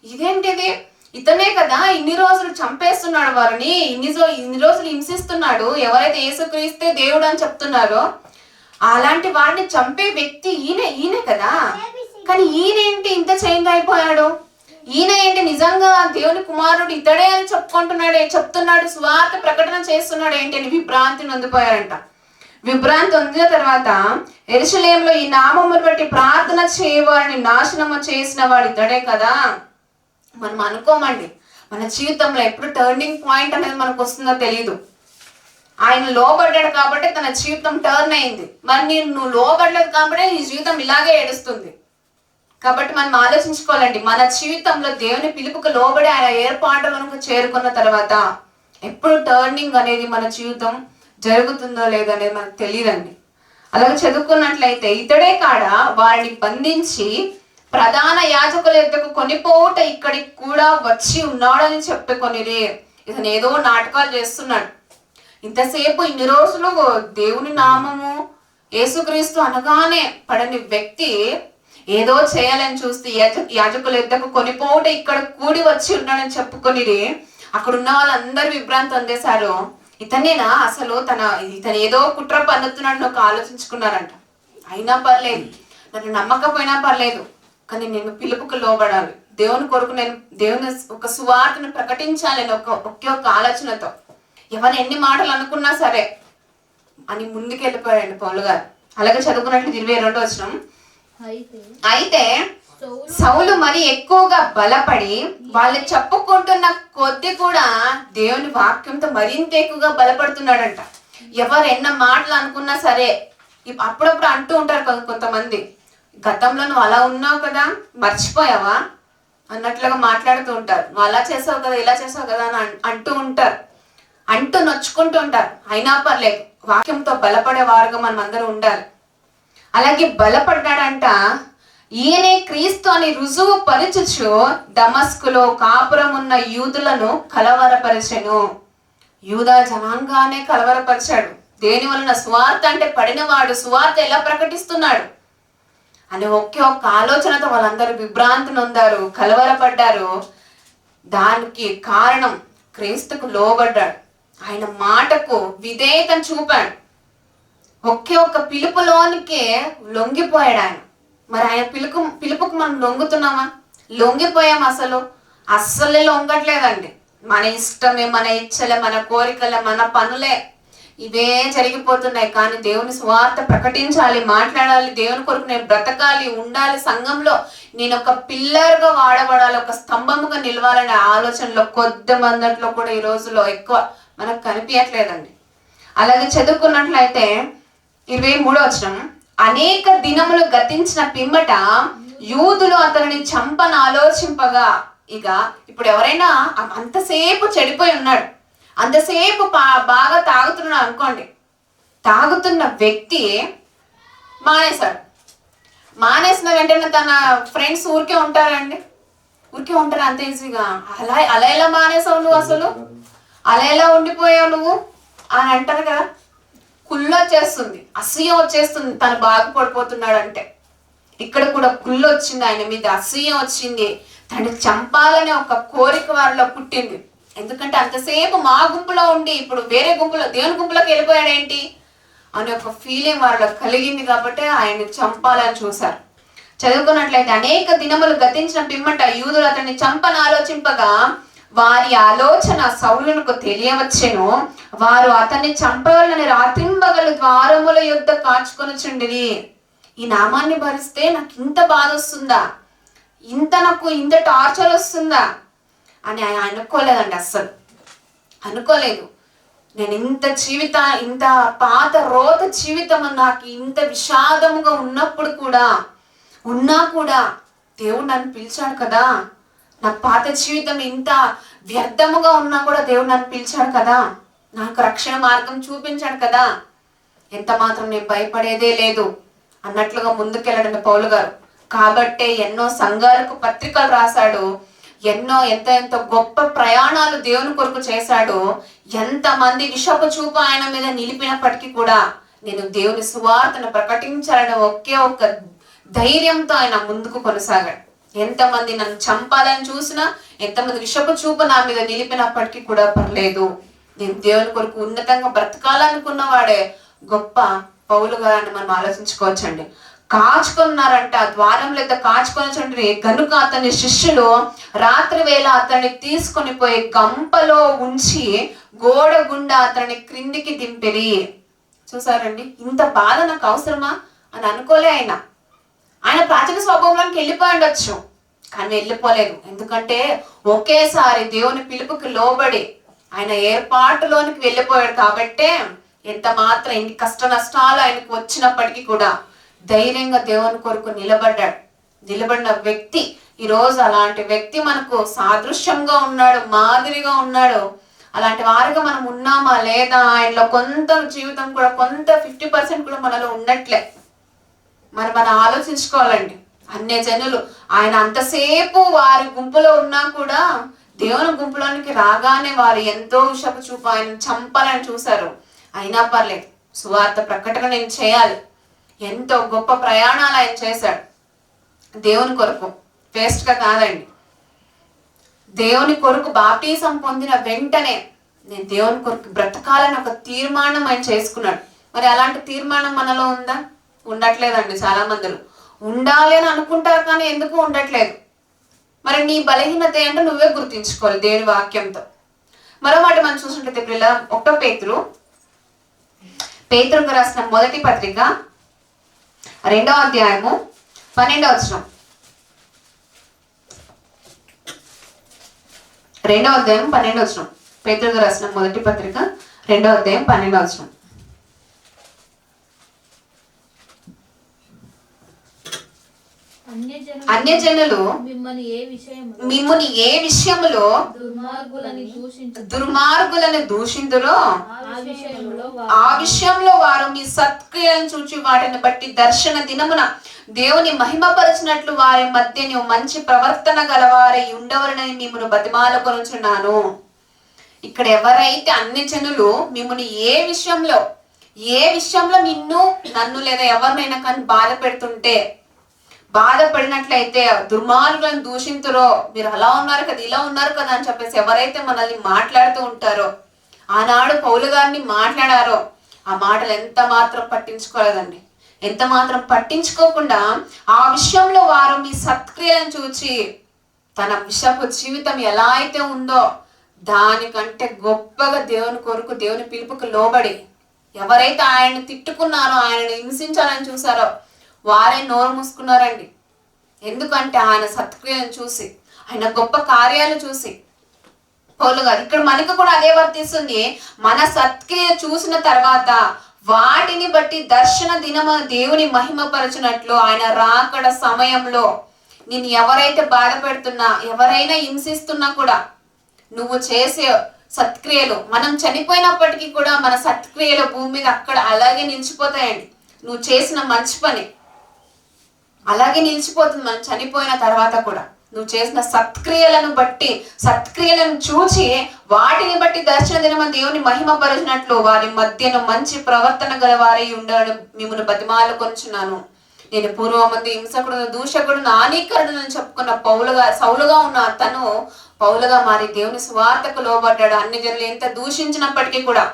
ఇదేంటిది? ఇతనే కదా ఇన్ని రోజులు చంపేస్తున్నాడు వారిని, ఇన్ని రోజులు హింసిస్తున్నాడు. ఎవరైతే యేసుక్రీస్తే దేవుడు అని చెప్తున్నారో అలాంటి వాడిని చంపే వ్యక్తి ఈయనే కదా. కానీ ఈయనేంటి ఇంత చేంజ్ అయిపోయాడు? ఈయన ఏంటి నిజంగా దేవుని కుమారుడు ఇతడే అని చెప్తున్నాడు, స్వార్థ ప్రకటన చేస్తున్నాడు ఏంటి అని విభ్రాంతి నొందిపోయారంట. విభ్రాంతి పొందిన తర్వాత యెరూషలేములో ఈ నామమును బట్టి ప్రార్థన చేయవారిని నాశనము చేసిన వాడు ఇతడే కదా. మనం అనుకోమండి, మన జీవితంలో ఎప్పుడు టర్నింగ్ పాయింట్ అనేది మనకు వస్తుందో తెలియదు. ఆయన లోబడ్డాడు కాబట్టి తన జీవితం టర్న్ అయింది. మరి నువ్వు లోబడలేదు కాబట్టి నీ జీవితం ఇలాగే ఏడుస్తుంది. కాబట్టి మనం ఆలోచించుకోవాలండి, మన జీవితంలో దేవుని పిలుపుకు లోబడి ఆయన ఏర్పాటులకు చేరుకున్న తర్వాత ఎప్పుడు టర్నింగ్ అనేది మన జీవితం జరుగుతుందో లేదో అనేది మనకు తెలియదండి. అలాగే చదువుకున్నట్లయితే ఇతడే కాడ వారిని బంధించి ప్రధాన యాజకుల యొద్దకు కొనిపోవుట ఇక్కడికి కూడా వచ్చి ఉన్నాడని చెప్పుకొనిరే. ఇతను ఏదో నాటకాలు చేస్తున్నాడు. ఇంతసేపు ఇన్ని రోజులు దేవుని నామము యేసుక్రీస్తు అనగానే పడని వ్యక్తి ఏదో చేయాలని చూస్తే యాజకుల యొద్దకు కొనిపోవుట ఇక్కడ కూడి వచ్చి ఉన్నాడని చెప్పుకొనిరే. అక్కడ ఉన్న వాళ్ళందరూ విభ్రాంతి పొందేశారు. ఇతనేనా అసలు ఇతను ఏదో కుట్ర పన్నుతున్నాడు ఒక ఆలోచించుకున్నారంట. అయినా పర్లేదు, నన్ను నమ్మకపోయినా పర్లేదు, కానీ నేను పిలుపుకు లోబడాలి, దేవుని కొరకు నేను దేవుని ఒక సువార్తను ప్రకటించాలని ఒకే ఒక ఆలోచనతో ఎవరు ఎన్ని మాటలు అనుకున్నా సరే అని ముందుకెళ్ళిపోయాడు పౌలు గారు. అలాగే చదువుకున్నట్లు 22వ వచనం, అయితే సౌలు మరి ఎక్కువగా బలపడి వాళ్ళు చెప్పుకుంటున్న కొద్ది కూడా దేవుని వాక్యంతో మరింత ఎక్కువగా బలపడుతున్నాడంట. ఎవరు ఎన్న మాటలు అనుకున్నా సరే అప్పుడప్పుడు అంటూ ఉంటారు కొంతమంది, గతంలో నువ్వు అలా ఉన్నావు కదా, మర్చిపోయావా అన్నట్లుగా మాట్లాడుతూ ఉంటారు. నువ్వు అలా చేసావు కదా, ఇలా చేసావు కదా అని అంటూ ఉంటారు, అంటూ నొచ్చుకుంటూ ఉంటారు. అయినా పర్లేదు, వాక్యంతో బలపడే వారుగా మనం అందరూ ఉండాలి. అలాగే బలపడ్డాడంట. ఈయనే క్రీస్తు అని రుజువు పరచుచు దమస్కులో కాపురం ఉన్న యూదులను కలవరపరిచెను. యూదా జనాంగానే కలవరపరిచాడు. దేని వలన? స్వార్థ అంటే పడినవాడు స్వార్థ ఎలా ప్రకటిస్తున్నాడు అని ఒకే ఒక్క ఆలోచనతో వాళ్ళందరూ విభ్రాంతి నొందారు, కలవరపడ్డారు. దానికి కారణం క్రీస్తుకు లోబడ్డాడు, ఆయన మాటకు విధేయతను చూపాడు, ఒకే ఒక్క పిలుపులోనికే లొంగిపోయాడు ఆయన. మరి ఆయన పిలుపుకు మనం లొంగుతున్నామా? లొంగిపోయాం? అస్సలే లొంగట్లేదండి. మన ఇష్టమే, మన ఇచ్చలే, మన కోరికలే, మన పనులే ఇవే జరిగిపోతున్నాయి. కానీ దేవుని స్వార్థ ప్రకటించాలి, మాట్లాడాలి, దేవుని కొరకు నేను బ్రతకాలి, ఉండాలి, సంఘంలో నేను ఒక పిల్లర్గా వాడబడాలి, ఒక స్తంభముగా నిలవాలనే ఆలోచనలో కొద్ది మందట్లో కూడా ఈ రోజులో ఎక్కువ మనకు కనిపించట్లేదండి. అలాగే చదువుకున్నట్లయితే 23వ వచనం, అనేక దినములు గతించిన పిమ్మట యూదులు అతనిని చంపను ఆలోచింపగా. ఇక ఇప్పుడు ఎవరైనా అంతసేపు చెడిపోయి ఉన్నాడు, అంతసేపు బాగా తాగుతున్నాడు అనుకోండి, తాగుతున్న వ్యక్తి మానేశాడు. మానేసిన వెంటనే తన ఫ్రెండ్స్ ఊరికే ఉంటారండి? ఊరికే ఉంటారు అంత ఈజీగా? అలా ఎలా మానేసావు నువ్వు, అసలు అలా ఎలా ఉండిపోయావు నువ్వు అని అంటారు కదా. కుళ్ళు వచ్చేస్తుంది, అసూయ వచ్చేస్తుంది తను బాగుపడిపోతున్నాడు అంటే. ఇక్కడ కూడా కుళ్ళు వచ్చింది ఆయన మీద, అసూయ వచ్చింది, తను చంపాలనే ఒక కోరిక వారిలో పుట్టింది. ఎందుకంటే అంతసేపు మా గుంపులో ఉండి ఇప్పుడు వేరే గుంపులో దేవుని గుంపులోకి వెళ్ళిపోయాడేంటి అనే ఒక ఫీలింగ్ వారిలో కలిగింది కాబట్టి ఆయన్ని చంపాలని చూశారు. చదువుకున్నట్లయితే అనేక దినములు గతించిన పిమ్మట యూదులు అతన్ని చంపను ఆలోచింపగా వారి ఆలోచన సౌలునకు తెలియవచ్చెను. వారు అతన్ని చంపవాలని రాత్రింబగలు ద్వారముల యొద్ద కాచుకొనుచుండిరి. ఈ నామాన్ని భరిస్తే నాకు ఇంత బాధ వస్తుందా, నాకు ఇంత టార్చర్ వస్తుందా అని ఆయన అనుకోలేదండి. అస్సలు అనుకోలేదు. నేను ఇంత పాత రోత జీవితం నాకు ఇంత విషాదముగా ఉన్నా కూడా దేవుడు నన్ను పిలిచాడు కదా. నా పాత జీవితం ఇంత వ్యర్థముగా ఉన్నా కూడా దేవుడు నన్ను పిలిచాడు కదా. నాకు రక్షణ మార్గం చూపించాడు కదా. ఎంత మాత్రం నేను భయపడేదే లేదు అన్నట్లుగా ముందుకెళ్ళడండి పౌలు గారు. కాబట్టే ఎన్నో సంఘాలకు పత్రికలు రాశాడు. ఎంత గొప్ప ప్రయాణాలు దేవుని కొరకు చేశాడు. ఎంతమంది విషపు చూపు ఆయన మీద నిలిపినప్పటికీ కూడా నేను దేవుని సువార్తను ప్రకటించాలని ఒకే ఒక్క ధైర్యంతో ఆయన ముందుకు కొనసాగాడు. ఎంతమంది నన్ను చంపాలని చూసినా, ఎంతమంది విషపు చూపు నా మీద నిలిపినప్పటికీ కూడా పర్లేదు, నేను దేవుని కొరకు ఉన్నతంగా బ్రతకాలనుకున్న వాడే గొప్ప పౌలు గారిని మనం ఆలోచించుకోవచ్చండి. కాచుకున్నారంట, ద్వారం లేదా కాచుకొని గనుక అతని శిష్యులు రాత్రి వేళ అతన్ని తీసుకొని పోయి గంపలో ఉంచి గోడ గుండా అతన్ని క్రిందికి దింపిరి. చూసారండి, ఇంత బాధ నాకు అవసరమా అని అనుకోలే. ఆయన ప్రాచీన స్వభావంలోకి వెళ్ళిపోయి ఉండొచ్చు, కానీ వెళ్ళిపోలేదు. ఎందుకంటే ఒకేసారి దేవుని పిలుపుకి లోబడి ఆయన ఏర్పాటులోనికి వెళ్ళిపోయాడు. కాబట్టే ఎంత మాత్రం ఎన్ని కష్ట నష్టాలు ఆయనకు వచ్చినప్పటికీ కూడా ధైర్యంగా దేవుని కొరకు నిలబడిన వ్యక్తి ఈరోజు అలాంటి వ్యక్తి మనకు సాదృశ్యంగా ఉన్నాడు, మాదిరిగా ఉన్నాడు. అలాంటి వారిగా మనం ఉన్నామా లేదా? ఆయనలో కొంత జీవితం కూడా కొంత 50% కూడా మనలో ఉన్నట్లే మనం ఆలోచించుకోవాలండి. అన్య జనులు ఆయన అంతసేపు వారి గుంపులో ఉన్నా కూడా దేవుని గుంపులోనికి రాగానే వారు ఎంతో విషపు చూపు ఆయన చంపాలని చూశారు. అయినా పర్లేదు, సువార్త ప్రకటన నేను చేయాలి. ఎంతో గొప్ప ప్రయాణాలు ఆయన చేశాడు దేవుని కొరకు, వేస్ట్గా కాదండి. దేవుని కొరకు బాప్టిజం పొందిన వెంటనే నేను దేవుని కొరకు బ్రతకాలని ఒక తీర్మానం ఆయన చేసుకున్నాడు. మరి అలాంటి తీర్మానం మనలో ఉందా? ఉండట్లేదండి. చాలా మందిలో ఉండాలి అని అనుకుంటారు, కానీ ఎందుకు ఉండట్లేదు? మరి నీ బలహీనత ఏంటో నువ్వే గుర్తించుకోవాలి దేవుని వాక్యంతో. మరో మాట మనం చూసినట్లయితే పిల్ల 1 పేతురుకు రాసిన మొదటి పత్రిక 2వ అధ్యాయము 12వ వచనం. 2వ అధ్యాయం 12వ వచనం. పేతురుకు రాసిన మొదటి పత్రిక 2వ అధ్యాయం 12వ వచనం. అన్యజనులు మిమ్ముని ఏ విషయములో దుర్మార్గులను దూషింతురో ఆ విషయంలో వారు మీ సత్క్రియలను చూచి వాటిని బట్టి దర్శన దినమున దేవుని మహిమపరచినట్లు వారి మధ్య నువ్వు మంచి ప్రవర్తన గలవారై ఉండవరని మిమ్మల్ని బతిమాలుకొనుచున్నాను. ఇక్కడ ఎవరైతే అన్యజనులు మిమ్మల్ని ఏ విషయంలో నన్ను లేదా ఎవరినైనా కానీ బాధపడినట్లయితే దుర్మార్గులను దూషింతురో, మీరు అలా ఉన్నారు కదా, ఇలా ఉన్నారు కదా అని చెప్పేసి ఎవరైతే మనల్ని మాట్లాడుతూ ఉంటారో, ఆనాడు పౌలు గారిని మాట్లాడారో ఆ మాటలు ఎంత మాత్రం పట్టించుకోలేదండి. ఎంత మాత్రం పట్టించుకోకుండా ఆ విషయంలో వారు మీ సత్క్రియలను చూచి తన విషపు జీవితం ఎలా అయితే ఉందో దానికంటే గొప్పగా దేవుని కొరకు దేవుని పిలుపుకు లోబడి ఎవరైతే ఆయన్ని తిట్టుకున్నారో, ఆయనను హింసించాలని చూసారో వారే నోరు మూసుకున్నారండి. ఎందుకంటే ఆయన సత్క్రియను చూసి, ఆయన గొప్ప కార్యాలు చూసి. పౌలు గారు ఇక్కడ మనకు కూడా అదే వర్తిస్తుంది. మన సత్క్రియ చూసిన తర్వాత వాటిని బట్టి దర్శన దినమ దేవుని మహిమపరచినట్లు ఆయన రాకడ సమయంలో నిన్ను ఎవరైతే బాధ పెడుతున్నా, ఎవరైనా హింసిస్తున్నా కూడా నువ్వు చేసే సత్క్రియలు, మనం చనిపోయినప్పటికీ కూడా మన సత్క్రియలు భూమి మీద అక్కడ అలాగే నిలిచిపోతాయండి. నువ్వు చేసిన మంచి పని అలాగే నిలిచిపోతుంది. మనం చనిపోయిన తర్వాత కూడా నువ్వు చేసిన సత్క్రియలను బట్టి, సత్క్రియలను చూచి వాటిని బట్టి దర్శన దినమ దేవుని మహిమపరిచినట్లు వారి మధ్యను మంచి ప్రవర్తన గల వారై ఉండడం మిమ్మల్ని బతిమాలుకొనుచున్నాను. నేను పూర్వమంది హింసకుడు, దూషకుడు, హానికరుడు చెప్పుకున్న సౌలుగా ఉన్న అతను పౌలుగా మారి దేవుని సువార్తకు లోబడ్డాడు. అన్ని జనులు ఎంత దూషించినప్పటికీ కూడా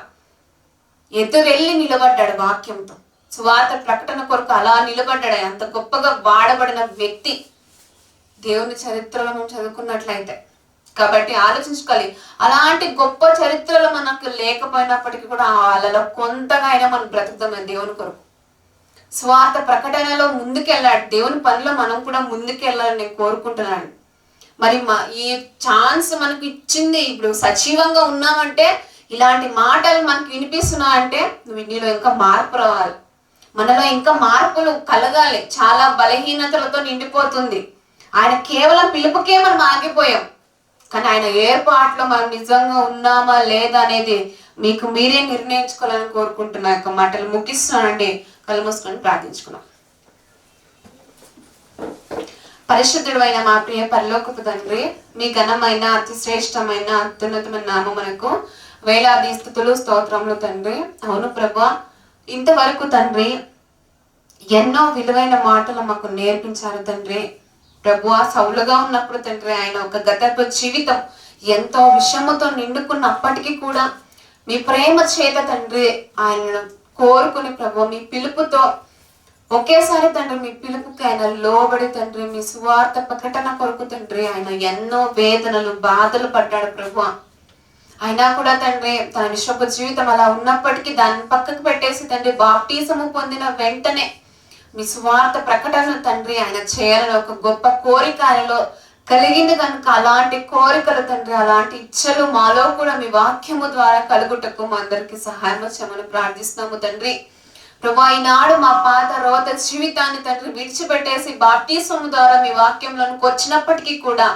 ఎదురెళ్ళి నిలబడ్డాడు వాక్యంతో. సువార్త ప్రకటన కొరకు అలా నిలబడ్డాడు. అంత గొప్పగా వాడబడిన వ్యక్తి దేవుని చరిత్రలో మనం చదువుకున్నట్లయితే కాబట్టి ఆలోచించుకోవాలి. అలాంటి గొప్ప చరిత్రలు మనకు లేకపోయినప్పటికీ కూడా వాళ్ళలో కొంతగా అయినా మనం బ్రతుకుతామని దేవుని కొరకు. స్వార్థ ప్రకటనలో ముందుకెళ్ళాడు, దేవుని పనిలో మనం కూడా ముందుకెళ్ళాలని నేను కోరుకుంటున్నాను. మరి ఈ ఛాన్స్ మనకి ఇచ్చింది, ఇప్పుడు సజీవంగా ఉన్నామంటే, ఇలాంటి మాటలు మనకి వినిపిస్తున్నాయంటే నీలో ఇంకా మార్పు రావాలి, మనలో ఇంకా మార్పులు కలగాలి. చాలా బలహీనతలతో నిండిపోతుంది. ఆయన కేవలం పిలుపుకే మనం ఆగిపోయాం, కానీ ఆయన ఏర్పాట్లో మనం నిజంగా ఉన్నామా లేదా అనేది మీకు మీరే నిర్ణయించుకోవాలని కోరుకుంటున్నా. యొక్క మాటలు ముగిస్తున్నానండి. కళ్ళు మూసుకొని ప్రార్థించుకున్నాం. పరిశుద్ధుడు అయిన మా ప్రియ పరలోకపు తండ్రి, మీ ఘనమైన అతి శ్రేష్టమైన అత్యున్నతమైన నామమునకు వేలాది స్తుతులు స్తోత్రములు తండ్రి. అవును ప్రభా, ఇంతవరకు తండ్రి ఎన్నో విలువైన మాటలు మాకు నేర్పించారు తండ్రి. ప్రభువా, సౌలుగా ఉన్నప్పుడు తండ్రి ఆయన ఒక గతపు జీవితం ఎంతో విషముతో నిండుకున్నప్పటికీ కూడా మీ ప్రేమ చేత తండ్రి ఆయనను కోరుకుని ప్రభు మీ పిలుపుతో ఒకేసారి తండ్రి మీ పిలుపుకి ఆయన లోబడి తండ్రి మీ సువార్త ప్రకటన కొరకు తండ్రి ఆయన ఎన్నో వేదనలు బాధలు పడ్డాడు ప్రభు. అయినా కూడా తండ్రి తన విశ్వపు జీవితం అలా ఉన్నప్పటికీ దాన్ని పక్కకు పెట్టేసి తండ్రి బాప్టిజము పొందిన వెంటనే మీ సువార్త ప్రకటన తండ్రి ఆయన చేయాలని ఒక గొప్ప కోరిక ఆయనలో కలిగింది కనుక అలాంటి కోరికలు తండ్రి, అలాంటి ఇచ్చలు మాలో కూడా మీ వాక్యము ద్వారా కలుగుటకు మా అందరికి సహాయం చేయమని ప్రార్థిస్తున్నాము తండ్రి. ప్రభా, ఈనాడు మా పాత రోత జీవితాన్ని తండ్రి విడిచిపెట్టేసి బాప్టిజం ద్వారా మీ వాక్యంలోనికి వచ్చినప్పటికీ కూడా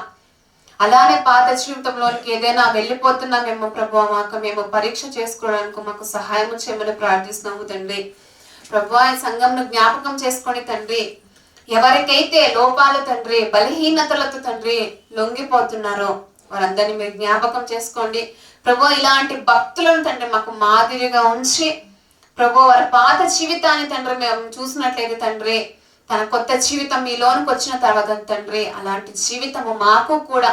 అలానే పాత జీవితంలోనికి ఏదైనా వెళ్ళిపోతున్నామేమో ప్రభా, మాకు మేము పరీక్ష చేసుకోవడానికి మాకు సహాయం చేయమని ప్రార్థిస్తున్నాము తండ్రి. ప్రభా, ఈ సంఘంను జ్ఞాపకం చేసుకొని తండ్రి, ఎవరికైతే లోపాలు తండ్రి బలహీనతలతో తండ్రి లొంగిపోతున్నారో వారందరినీ మీరు జ్ఞాపకం చేసుకోండి ప్రభు. ఇలాంటి భక్తులను తండ్రి మాకు మాదిరిగా ఉంచి ప్రభు, వారి పాత జీవితాన్ని తండ్రి మేము చూసినట్లయితే తండ్రి తన కొత్త జీవితం మీలోనికి వచ్చిన తర్వాత తండ్రి అలాంటి జీవితము మాకు కూడా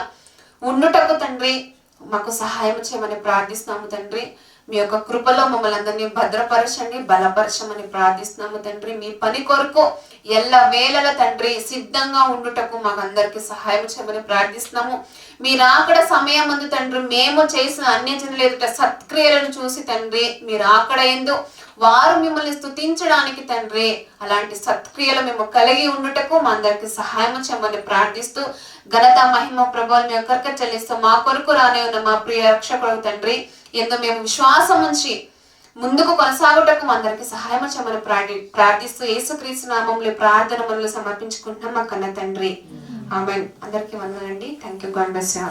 ఉండుటకు తండ్రి మాకు సహాయం చేయమని ప్రార్థిస్తున్నాము తండ్రి. మీ యొక్క కృపలో మమ్మల్ని అందరినీ భద్రపరచండి, బలపరచమని ప్రార్థిస్తున్నాము తండ్రి. మీ పని కొరకు ఎల్ల వేళల తండ్రి సిద్ధంగా ఉండుటకు మాకు అందరికి సహాయం చేయమని ప్రార్థిస్తున్నాము. మీరు అక్కడ సమయం ముందు తండ్రి మేము చేసిన అన్యజనుల ఎదుట సత్క్రియలను చూసి తండ్రి మీరు అక్కడ ఎందు వారు మిమ్మల్ని స్తుతించడానికి తండ్రి అలాంటి సత్క్రియలు మేము కలిగి ఉండుటకు మా అందరికి సహాయం చేయమని ప్రార్థిస్తూ ఘనత మహిమ ప్రభావం మీ ఒక్కరికి చెల్లిస్తూ మా కొరకు రానే ఉన్న మా ప్రియ రక్షకుడు తండ్రి ఎంతో మేము విశ్వాసం ఉంచి ముందుకు కొనసాగుటకు మా అందరికి సహాయం చేయమని ప్రార్థిస్తూ యేసుక్రీస్తు నామములో ప్రార్థన మనల్ని సమర్పించుకుంటున్నాం మా కన్న తండ్రి. ఆమేన్. అందరికీ వందనండి. Thank you. God bless you.